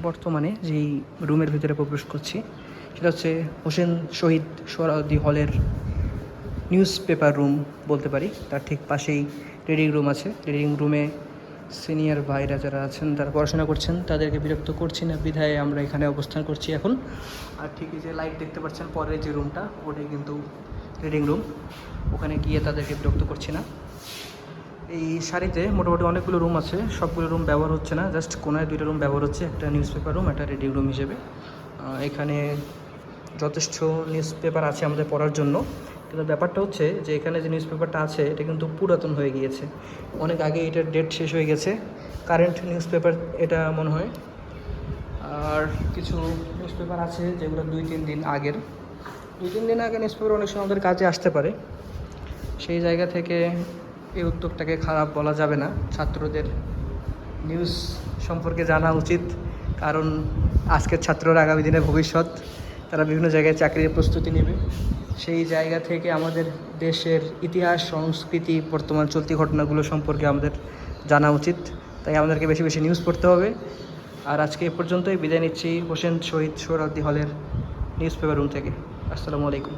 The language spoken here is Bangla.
বর্তমানে যেই রুমের ভিতরে প্রবেশ করছি সেটা হচ্ছে হোসেন শহীদ সোহরাওয়ার্দী হলের নিউজ পেপার রুম বলতে পারি। তার ঠিক পাশেই রিডিং রুম আছে। রিডিং রুমে সিনিয়র ভাইরা যারা আছেন তারা পড়াশোনা করছেন, তাদেরকে বিরক্ত করছি না বিধায় আমরা এখানে অবস্থান করছি এখন। আর ঠিকই যে লাইট দেখতে পাচ্ছেন পরের যে রুমটা, ওটাই কিন্তু রিডিং রুম। ওখানে গিয়ে তাদেরকে বিরক্ত করছি না। এই সারিতে মোটামুটি অনেকগুলো রুম আছে, সবগুলো রুম ব্যবহার হচ্ছে না, জাস্ট কোনায় দুইটা রুম ব্যবহার হচ্ছে, একটা নিউজ পেপার রুম, একটা রিডিং রুম হিসেবে। এখানে যথেষ্ট নিউজ পেপার আছে আমাদের পড়ার জন্য, কিন্তু ব্যাপারটা হচ্ছে যে এখানে যে নিউজ পেপারটা আছে এটা কিন্তু পুরাতন হয়ে গিয়েছে, অনেক আগে এটার ডেট শেষ হয়ে গেছে। কারেন্ট নিউজ পেপার এটা মনে হয়। আর কিছু নিউজ পেপার আছে যেগুলো 2-3 দিন আগের নিউজ পেপার অনেক সময় আমাদের কাজে আসতে পারে। সেই জায়গা থেকে এই উদ্যোগটাকে খারাপ বলা যাবে না। ছাত্রদের নিউজ সম্পর্কে জানা উচিত, কারণ আজকের ছাত্ররা আগামী দিনের ভবিষ্যৎ, তারা বিভিন্ন জায়গায় চাকরির প্রস্তুতি নেবে। সেই জায়গা থেকে আমাদের দেশের ইতিহাস, সংস্কৃতি, বর্তমান চলতি ঘটনাগুলো সম্পর্কে আমাদের জানা উচিত। তাই আমাদেরকে বেশি বেশি নিউজ পড়তে হবে। আর আজকে এ পর্যন্তই, বিদায় নিচ্ছি হোসেন শহীদ সোহরাওয়ার্দী হলের নিউজ পেপার রুম থেকে। আসসালামু আলাইকুম।